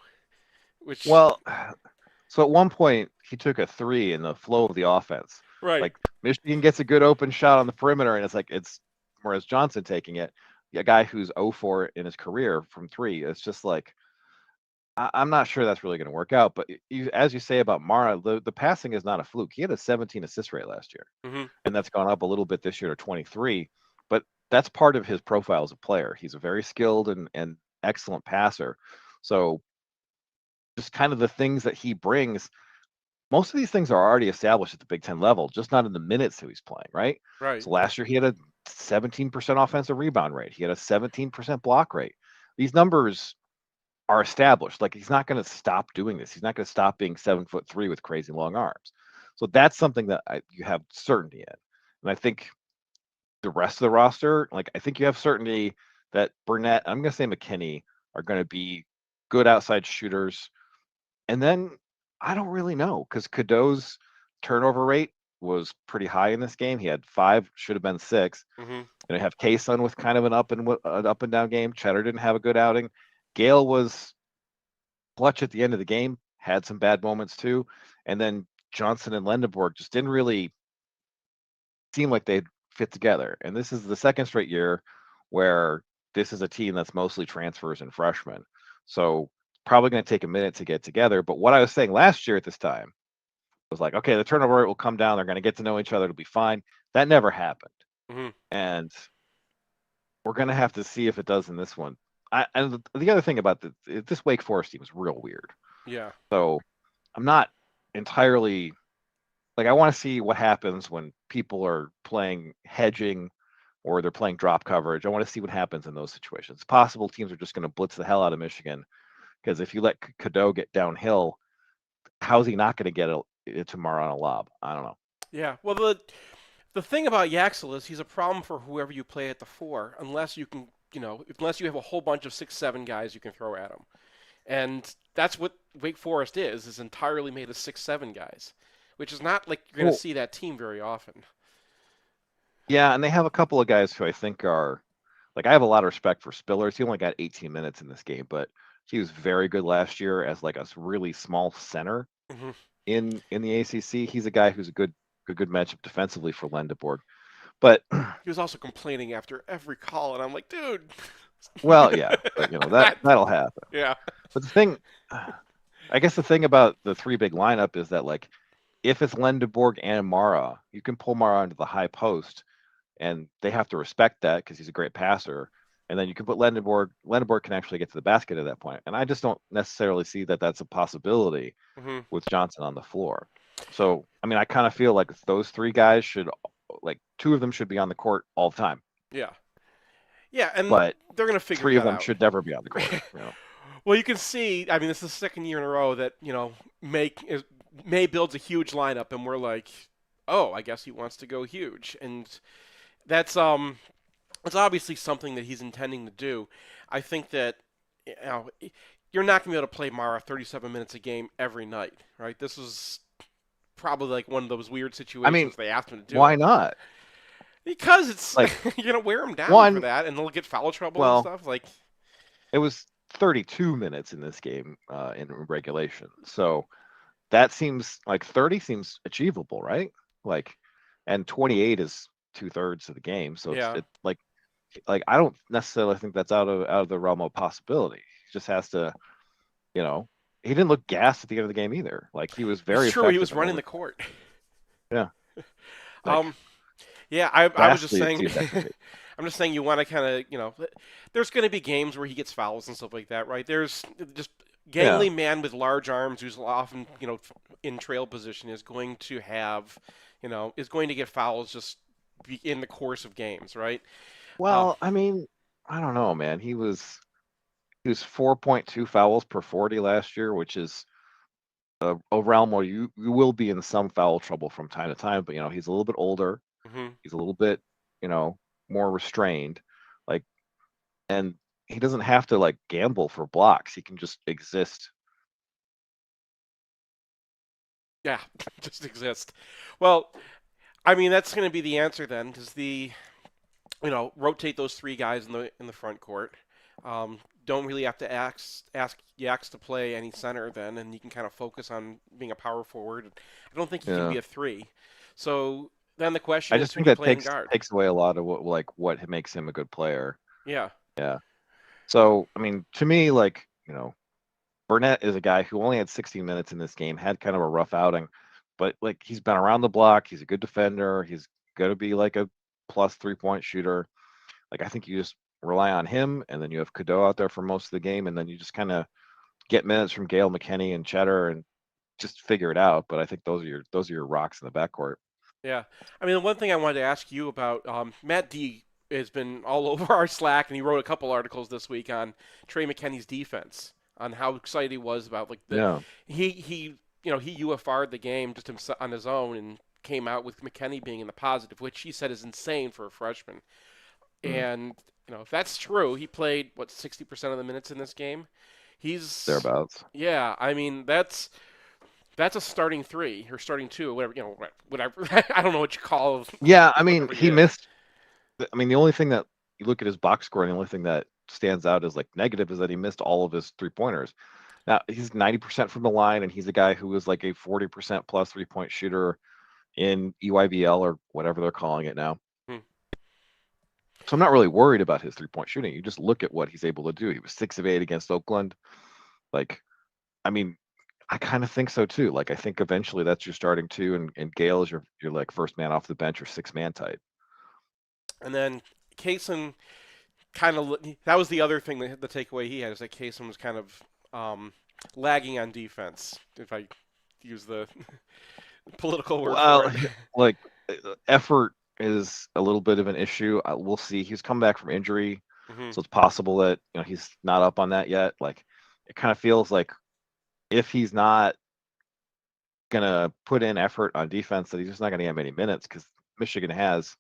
S1: So at one point, he took a 3 in the flow of the offense.
S3: Right.
S1: Like Michigan gets a good open shot on the perimeter, and it's whereas Johnson taking it, a guy who's 0-4 in his career from 3. It's just like, I'm not sure that's really going to work out. But as you say about Mara, the passing is not a fluke. He had a 17 assist rate last year, and that's gone up a little bit this year to 23. But that's part of his profile as a player. He's a very skilled and excellent passer. So just kind of the things that he brings, most of these things are already established at the Big Ten level, just not in the minutes that he's playing, right?
S3: Right.
S1: So last year he had a 17% offensive rebound rate. He had a 17% block rate. These numbers are established. Like he's not going to stop doing this. He's not going to stop being 7'3" with crazy long arms. So that's something that you have certainty in. And I think the rest of the roster, like I think you have certainty that Burnett, I'm going to say McKinney, are going to be good outside shooters. And then I don't really know, because Cadeau's turnover rate was pretty high in this game. He had 5, should have been 6. And I have Kaysen with kind of an up and down game. Cheddar didn't have a good outing. Gale was clutch at the end of the game, had some bad moments too. And then Johnson and Lindenborg just didn't really seem like they'd fit together. And this is the second straight year where this is a team that's mostly transfers and freshmen. So probably going to take a minute to get together. But what I was saying last year at this time was like, okay, the turnover rate will come down. They're going to get to know each other. It'll be fine. That never happened. And we're going to have to see if it does in this one. And the other thing about this Wake Forest team is real weird.
S3: Yeah.
S1: So I'm not entirely like, I want to see what happens when people are playing hedging or they're playing drop coverage. I want to see what happens in those situations. It's possible teams are just going to blitz the hell out of Michigan, because if you let Cadeau get downhill, how's he not going to get it tomorrow on a lob? I don't know.
S3: Yeah. Well, the thing about Yaxel is he's a problem for whoever you play at the 4, unless you can, unless you have a whole bunch of 6'7" guys you can throw at him. And that's what Wake Forest is entirely made of 6'7" guys, which is not like you're going to see that team very often.
S1: Yeah, and they have a couple of guys who I think are, like, I have a lot of respect for Spillers. He only got 18 minutes in this game, but he was very good last year as like a really small center
S3: Mhm.
S1: in the ACC. He's a guy who's a good matchup defensively for Lendeborg. But
S3: He was also complaining after every call, and I'm like, dude.
S1: well, yeah, but that'll happen.
S3: Yeah.
S1: But the thing, I guess the thing about the three big lineup is that, like, if it's Lendeborg and Mara, you can pull Mara into the high post, and they have to respect that because he's a great passer. And then you can put Lendeborg. Lendeborg can actually get to the basket at that point. And I just don't necessarily see that that's a possibility
S3: Mhm.
S1: with Johnson on the floor. So, I mean, I kind of feel like those three guys should, like, two of them should be on the court all the time.
S3: Yeah. Yeah, and
S1: But
S3: they're going to figure
S1: three of
S3: that
S1: them
S3: out.
S1: should never be on the court. You know?
S3: Well, you can see. I mean, this is the second year in a row that May builds a huge lineup, and we're like, oh, I guess he wants to go huge, and that's it's obviously something that he's intending to do. I think that you're not going to be able to play Mara 37 minutes a game every night, right? This is probably like one of those weird situations they asked him to do.
S1: Why not?
S3: Because it's
S1: like
S3: you're going to wear him down for that, and they'll get foul trouble and stuff. Like
S1: it was 32 minutes in this game in regulation, so that seems like 30 seems achievable, right? Like, and 28 is 2/3 of the game, so it's like I don't necessarily think that's out of the realm of possibility. He just has to, he didn't look gassed at the end of the game either. Like, he was very
S3: true. He was running the court.
S1: Yeah.
S3: Yeah. I was just saying. I'm just saying you want to kind of there's going to be games where he gets fouls and stuff like that, right? There's just gangly man with large arms who's often in trail position is going to have is going to get fouls just in the course of games, right?
S1: Well, I mean, I don't know, man. He was 4.2 fouls per 40 last year, which is a realm where you will be in some foul trouble from time to time. But he's a little bit older.
S3: Mm-hmm.
S1: He's a little bit more restrained, like, and he doesn't have to like gamble for blocks. He can just exist.
S3: Yeah, just exist. Well, I mean, that's going to be the answer then, because rotate those three guys in the front court. Don't really have to ask Yaks to play any center then, and you can kind of focus on being a power forward. I don't think he can be a three. So then the question
S1: I just think that takes away a lot of what makes him a good player.
S3: Yeah.
S1: Yeah. So, I mean, to me, like, Burnett is a guy who only had 16 minutes in this game, had kind of a rough outing, but like, he's been around the block. He's a good defender. He's going to be like a plus 3-point shooter. Like, I think you just rely on him, and then you have Cadeau out there for most of the game, and then you just kind of get minutes from Gale, McKinney, and Cheddar, and just figure it out. But I think those are your rocks in the backcourt.
S3: Yeah, I mean, the one thing I wanted to ask you about, Matt D has been all over our Slack, and he wrote a couple articles this week on Trey McKinney's defense, on how excited he was about he UFR'd the game just on his own and came out with McKinney being in the positive, which he said is insane for a freshman. And if that's true, he played 60% of the minutes in this game. He's
S1: thereabouts.
S3: Yeah, I mean that's a starting three or starting two or whatever. I don't know what you call.
S1: Yeah, I mean he missed. I mean, the only thing that you look at his box score, and the only thing that stands out as like negative is that he missed all of his 3-pointers. Now he's 90% from the line, and he's a guy who was like a 40% plus 3-point shooter in EYBL or whatever they're calling it now. So I'm not really worried about his 3-point shooting. You just look at what he's able to do. He was 6 of 8 against Oakland. Like, I mean, I kind of think so too. Like, I think eventually that's your starting two, and Gale is your like first man off the bench or 6-man type.
S3: And then Kaysen that was the other thing, the takeaway he had is that Kaysen was kind of lagging on defense, if I use the political word for it.
S1: Like, effort is a little bit of an issue. We'll see. He's come back from injury, so it's possible that he's not up on that yet. Like, it kind of feels like if he's not gonna put in effort on defense, that he's just not gonna get many minutes, because Michigan has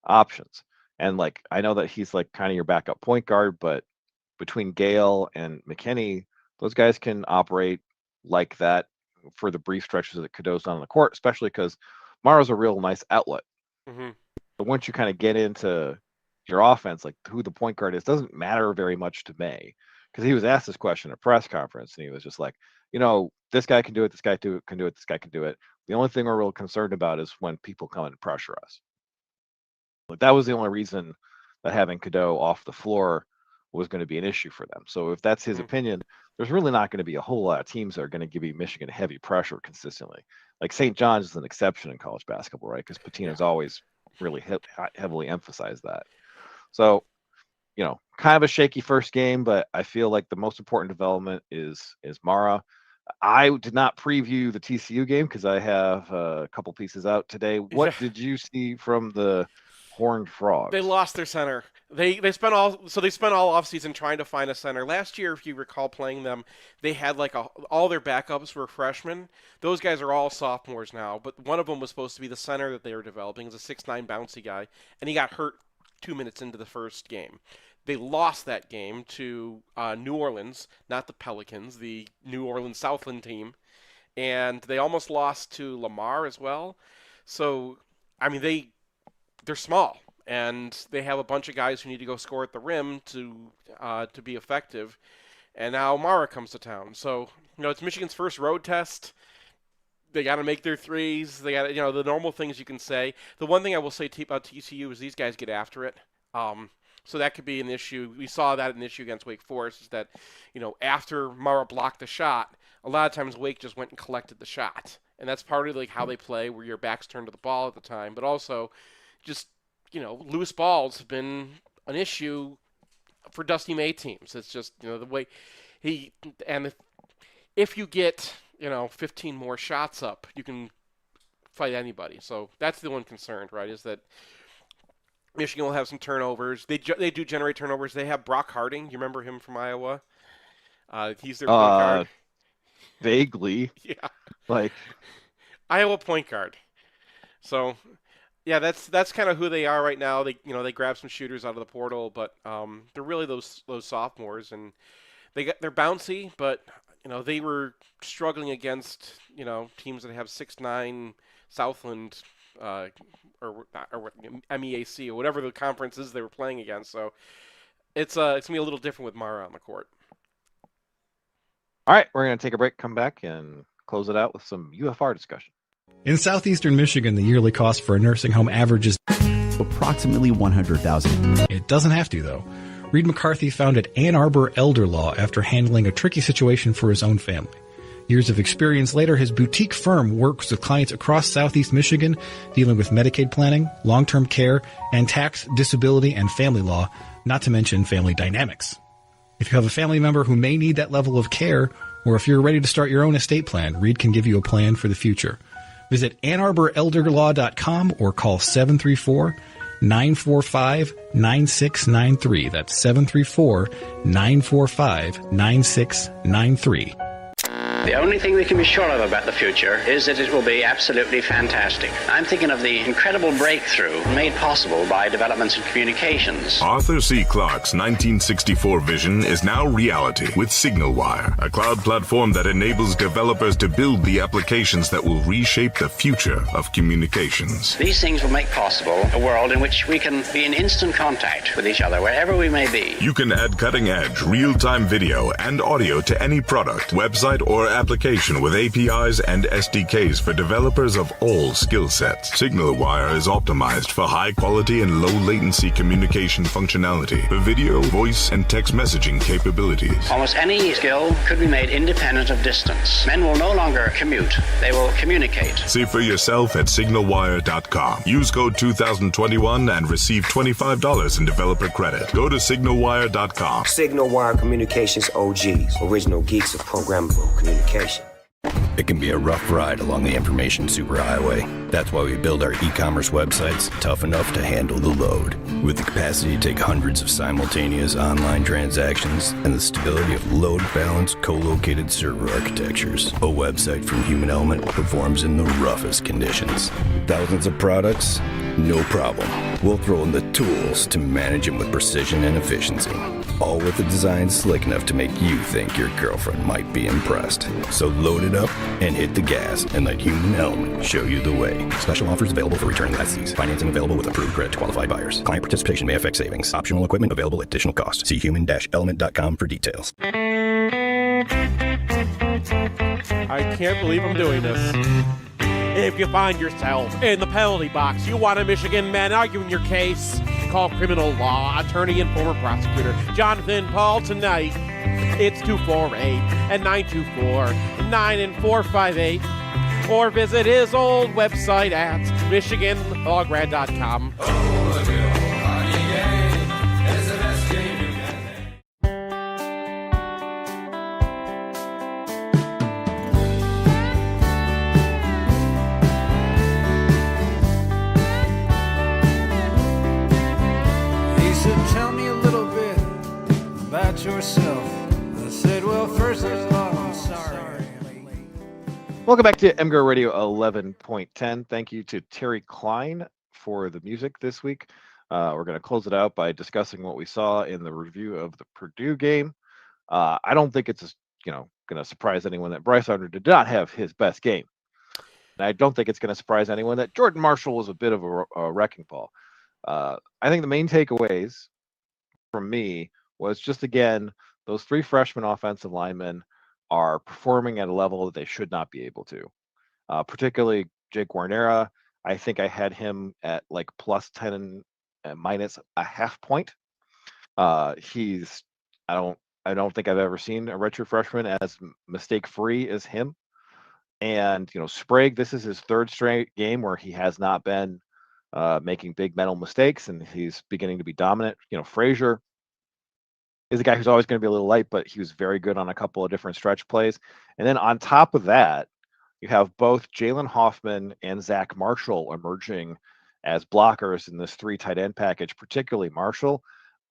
S1: options. And like, I know that he's like kind of your backup point guard, but between Gale and McKinney, those guys can operate like that for the brief stretches that Cadeau's not on the court, especially because Mara's a real nice outlet.
S3: Mm-hmm.
S1: But once you kind of get into your offense, like who the point guard is, doesn't matter very much to May, because he was asked this question at a press conference, and he was just like, this guy can do it, this guy can do it, this guy can do it. The only thing we're real concerned about is when people come and pressure us. Like that was the only reason that having Cadeau off the floor was going to be an issue for them. So if that's his opinion, there's really not going to be a whole lot of teams that are going to give you Michigan heavy pressure consistently. Like St. John's is an exception in college basketball, right? Because Patino's always really heavily emphasized that. So, kind of a shaky first game, but I feel like the most important development is Mara. I did not preview the TCU game because I have a couple pieces out today. What did you see from the Horned Frogs?
S3: They lost their center. They spent all offseason trying to find a center. Last year, if you recall playing them, they had all their backups were freshmen. Those guys are all sophomores now, but one of them was supposed to be the center that they were developing. He's a 6'9" bouncy guy, and he got hurt 2 minutes into the first game. They lost that game to New Orleans, not the Pelicans, the New Orleans Southland team, and they almost lost to Lamar as well. So, I mean, they're small, and they have a bunch of guys who need to go score at the rim to be effective. And now Mara comes to town. So, it's Michigan's first road test. They got to make their threes. They got to, the normal things you can say. The one thing I will say about TCU is these guys get after it. So that could be an issue. We saw that an issue against Wake Forest is that, after Mara blocked the shot, a lot of times Wake just went and collected the shot. And that's part of how they play, where your back's turned to the ball at the time. But also, just, loose balls have been an issue for Dusty May teams. It's just, the way if you get, 15 more shots up, you can fight anybody. So that's the one concern, right, is that Michigan will have some turnovers. They do generate turnovers. They have Brock Harding. You remember him from Iowa? He's their point guard.
S1: Vaguely.
S3: Yeah. Iowa point guard. So, yeah, that's kind of who they are right now. They they grab some shooters out of the portal, but they're really those sophomores, and they're bouncy, but they were struggling against teams that have 6'9" Southland or MEAC or whatever the conference is they were playing against. So it's gonna be a little different with Mara on the court.
S1: All right, we're gonna take a break, come back, and close it out with some UFR discussion.
S11: In southeastern Michigan, the yearly cost for a nursing home averages
S12: approximately $100,000.
S11: It doesn't have to, though. Reed McCarthy founded Ann Arbor Elder Law after handling a tricky situation for his own family. Years of experience later, his boutique firm works with clients across southeast Michigan, dealing with Medicaid planning, long-term care, and tax, disability, and family law, not to mention family dynamics. If you have a family member who may need that level of care, or if you're ready to start your own estate plan, Reed can give you a plan for the future. Visit AnnArborElderLaw.com or call 734-945-9693. That's 734-945-9693.
S13: The only thing we can be sure of about the future is that it will be absolutely fantastic. I'm thinking of the incredible breakthrough made possible by developments in communications.
S14: Arthur C. Clarke's 1964 vision is now reality with Signalwire, a cloud platform that enables developers to build the applications that will reshape the future of communications.
S13: These things will make possible a world in which we can be in instant contact with each other wherever we may be.
S14: You can add cutting-edge, real-time video and audio to any product, website, or application with APIs and SDKs for developers of all skill sets. Signalwire is optimized for high quality and low latency communication functionality for video, voice, and text messaging capabilities.
S13: Almost any skill could be made independent of distance. Men will no longer commute. They will communicate.
S14: See for yourself at signalwire.com. Use code 2021 and receive $25 in developer credit. Go to signalwire.com.
S15: Signalwire Communications OGs, original geeks of programmable communication.
S12: It can be a rough ride along the information superhighway. That's why we build our e-commerce websites tough enough to handle the load. With the capacity to take hundreds of simultaneous online transactions and the stability of load-balanced, co-located server architectures, a website from Human Element performs in the roughest conditions. Thousands of products, No problem. We'll throw in the tools to manage him with precision and efficiency. All with a design slick enough to make you think your girlfriend might be impressed. So load it up and hit the gas and let Human Element show you the way. Special offers available for returning lessees. Financing available with approved credit to qualified buyers. Client participation may affect savings. Optional equipment available at additional cost. See human-element.com for details.
S3: I can't believe I'm doing this. If you find yourself in the penalty box, you want a Michigan man arguing your case, call criminal law attorney and former prosecutor Jonathan Paul tonight. It's 248-924-9458 or visit his old website at michiganlawgrad.com.
S10: Yourself. I said, well, first of all, I'm sorry.
S1: Welcome back to MGoRadio 11.10. Thank you to Terry Klein for the music this week. We're going to close it out by discussing what we saw in the review of the Purdue game. I don't think it's going to surprise anyone that Bryce Hunter did not have his best game. And I don't think it's going to surprise anyone that Jordan Marshall was a bit of a wrecking ball. I think the main takeaways from me was just, again, those three freshman offensive linemen are performing at a level that they should not be able to. Particularly Jake Guarnera, I think I had him at like plus 10 and minus a half point. I don't think I've ever seen a redshirt freshman as mistake-free as him. And, Sprague, this is his third straight game where he has not been making big mental mistakes, and he's beginning to be dominant. Frazier is a guy who's always going to be a little light, but he was very good on a couple of different stretch plays. And then on top of that, you have both Jalen Hoffman and Zach Marshall emerging as blockers in this three tight end package, particularly Marshall.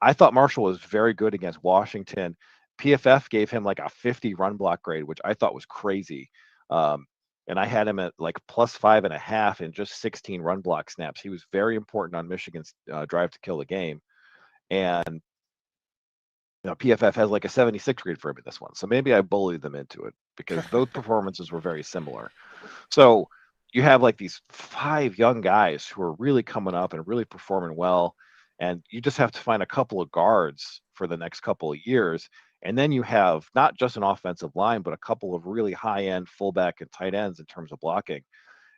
S1: I thought Marshall was very good against Washington. PFF gave him like a 50 run block grade, which I thought was crazy. And I had him at like plus 5.5 in just 16 run block snaps. He was very important on Michigan's drive to kill the game. And PFF has like a 76 grade for him in this one. So maybe I bullied them into it because those performances were very similar. So you have like these 5 young guys who are really coming up and really performing well. And you just have to find a couple of guards for the next couple of years. And then you have not just an offensive line, but a couple of really high-end fullback and tight ends in terms of blocking.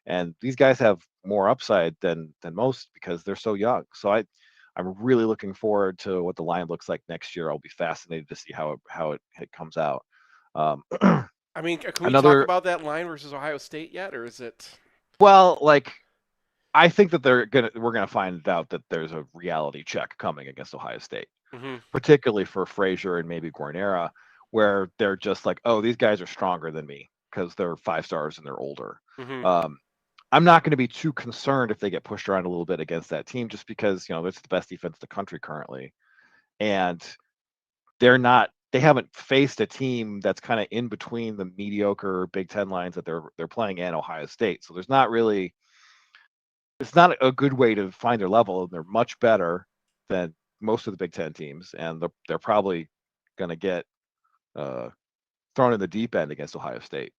S1: And these guys have more upside than most because they're so young. So I'm really looking forward to what the line looks like next year. I'll be fascinated to see how it comes out.
S3: I mean, can we talk about that line versus Ohio State yet, or is it?
S1: Well, I think that we're gonna find out that there's a reality check coming against Ohio State, particularly for Frazier and maybe Guarnera, where they're just like, oh, these guys are stronger than me because they're 5 stars and they're older. I'm not going to be too concerned if they get pushed around a little bit against that team, just because, it's the best defense in the country currently. And they haven't faced a team that's kind of in between the mediocre Big Ten lines that they're playing and Ohio State. So it's not a good way to find their level. They're much better than most of the Big Ten teams. And they're probably going to get thrown in the deep end against Ohio State.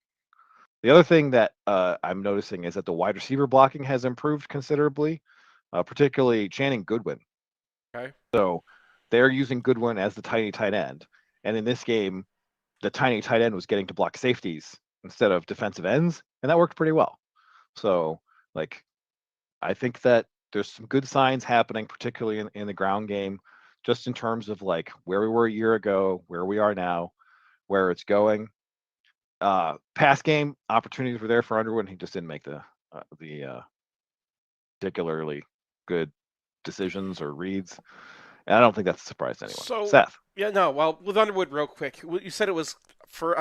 S1: The other thing that I'm noticing is that the wide receiver blocking has improved considerably, particularly Channing Goodwin.
S3: Okay.
S1: So they're using Goodwin as the tiny tight end. And in this game, the tiny tight end was getting to block safeties instead of defensive ends, and that worked pretty well. So, I think that there's some good signs happening, particularly in the ground game, just in terms of where we were a year ago, where we are now, where it's going. Pass game opportunities were there for Underwood. He just didn't make the particularly good decisions or reads. And I don't think that's a surprise to anyone.
S3: So,
S1: Seth.
S3: Yeah, no. Well, with Underwood, real quick, you said it was for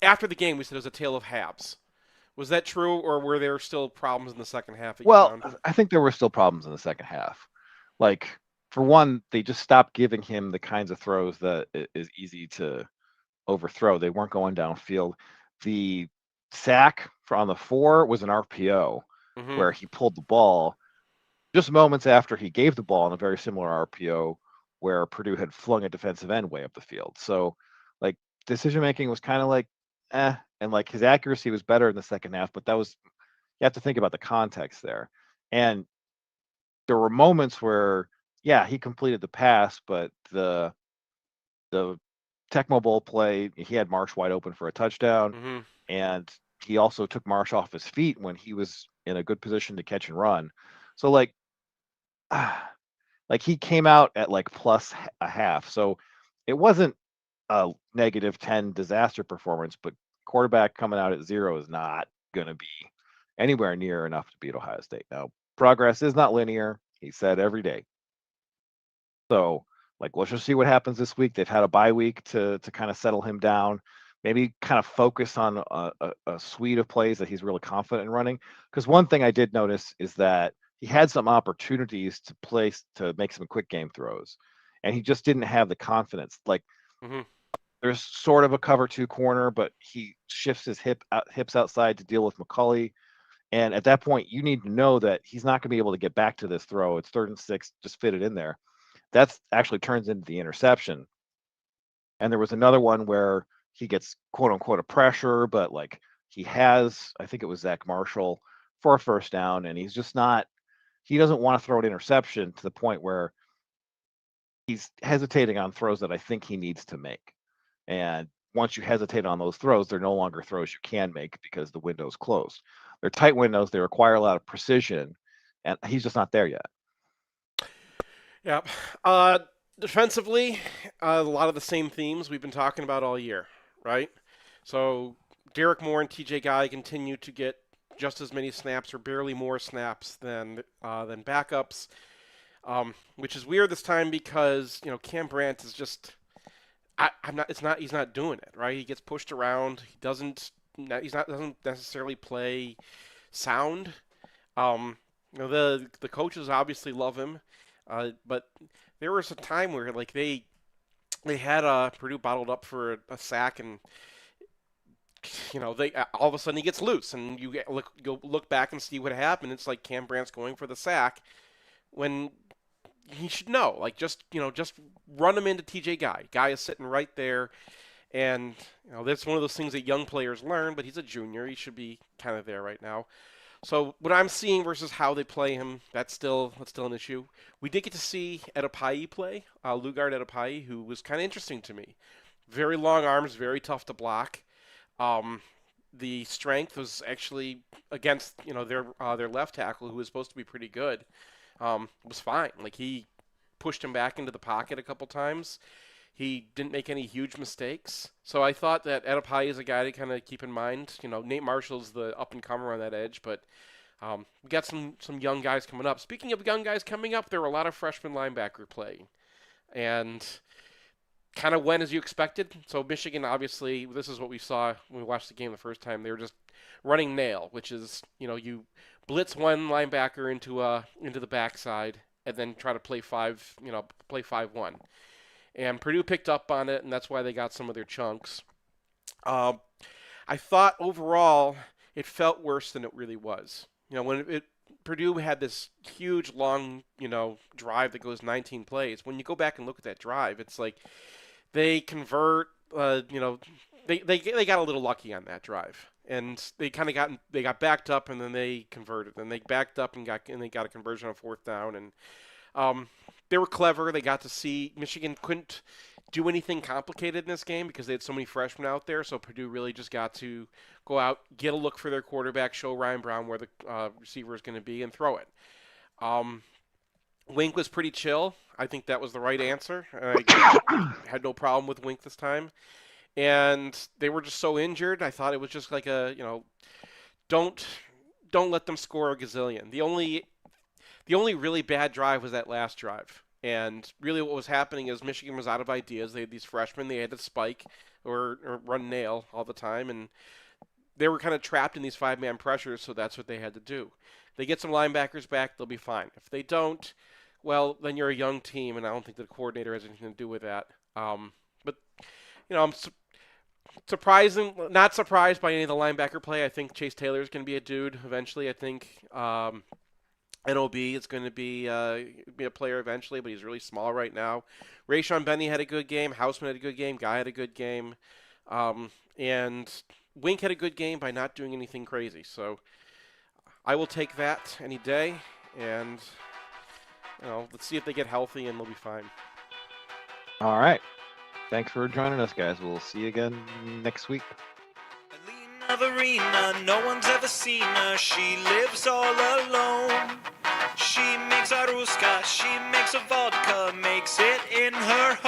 S3: after the game. We said it was a tale of halves. Was that true, or were there still problems in the second half?
S1: I think there were still problems in the second half. For one, they just stopped giving him the kinds of throws that is easy to overthrow. They weren't going downfield. The sack on the 4 was an RPO where he pulled the ball just moments after he gave the ball in a very similar RPO where Purdue had flung a defensive end way up the field. So, like, decision making was kind of like, and like his accuracy was better in the second half, but that was, you have to think about the context there. And there were moments where, yeah, he completed the pass, but the Tecmo Bowl play, he had Marsh wide open for a touchdown, and he also took Marsh off his feet when he was in a good position to catch and run. So like he came out at like plus a half. So it wasn't a negative 10 disaster performance, but quarterback coming out at 0 is not going to be anywhere near enough to beat Ohio State. Now, progress is not linear, he said every day. So, like, let's just see what happens this week. They've had a bye week to kind of settle him down, maybe kind of focus on a suite of plays that he's really confident in running. Because one thing I did notice is that he had some opportunities to make some quick game throws, and he just didn't have the confidence. Like, there's sort of a cover 2 corner, but he shifts his hips outside to deal with McCulley. And at that point, you need to know that he's not going to be able to get back to this throw. It's 3rd and 6, just fit it in there. That's actually turns into the interception. And there was another one where he gets quote unquote a pressure, but like he has, I think it was Zach Marshall for a first down, and he's just not, he doesn't want to throw an interception to the point where he's hesitating on throws that I think he needs to make. And once you hesitate on those throws, they're no longer throws you can make because the window's closed. They're tight windows, they require a lot of precision, and he's just not there yet.
S3: Yeah. Defensively, a lot of the same themes we've been talking about all year, right? So Derek Moore and TJ Guy continue to get just as many snaps or barely more snaps than backups, which is weird this time because Cam Brandt is just he's not doing it, right? He gets pushed around. Doesn't necessarily play sound. The coaches obviously love him. But there was a time where like they had Purdue bottled up for a sack, and they all of a sudden he gets loose, and go look back and see what happened. It's like Cam Brandt's going for the sack when he should know, like just run him into TJ Guy. Guy is sitting right there, and that's one of those things that young players learn. But he's a junior; he should be kind of there right now. So what I'm seeing versus how they play him, that's still an issue. We did get to see Adebayo play, Lugard Adebayo, who was kind of interesting to me. Very long arms, very tough to block. The strength was actually against their left tackle, who was supposed to be pretty good. Was fine. Like he pushed him back into the pocket a couple times. He didn't make any huge mistakes. So I thought that Adebayo is a guy to kind of keep in mind. Nate Marshall's the up-and-comer on that edge, but we got some young guys coming up. Speaking of young guys coming up, there were a lot of freshman linebacker play. And kind of went as you expected. So Michigan, obviously, this is what we saw when we watched the game the first time. They were just running nail, which is, you blitz one linebacker into the backside and then try to play 5-1. And Purdue picked up on it, and that's why they got some of their chunks. I thought overall it felt worse than it really was. When Purdue had this huge, long, drive that goes 19 plays. When you go back and look at that drive, it's like they convert. They got a little lucky on that drive, and they kind of got backed up, and then they converted. Then they backed up and they got a conversion on 4th down, and they were clever. They got to see Michigan couldn't do anything complicated in this game because they had so many freshmen out there. So Purdue really just got to go out, get a look for their quarterback, show Ryan Brown where the receiver is going to be, and throw it. Wink was pretty chill. I think that was the right answer. I had no problem with Wink this time. And they were just so injured. I thought it was just like don't let them score a gazillion. The only really bad drive was that last drive. And really what was happening is Michigan was out of ideas. They had these freshmen. They had to spike or run nail all the time. And they were kind of trapped in these 5-man pressures, so that's what they had to do. They get some linebackers back, they'll be fine. If they don't, well, then you're a young team, and I don't think the coordinator has anything to do with that. But I'm not surprised by any of the linebacker play. I think Chase Taylor is going to be a dude eventually. I think NOB is going to be a player eventually, but he's really small right now. Rayshon Benny had a good game. Houseman had a good game. Guy had a good game. And Wink had a good game by not doing anything crazy. So I will take that any day. And let's see if they get healthy, and they'll be fine.
S1: All right. Thanks for joining us, guys. We'll see you again next week.
S16: Arena, no one's ever seen her. She lives all alone. She makes a ruska, she makes a vodka, makes it in her home.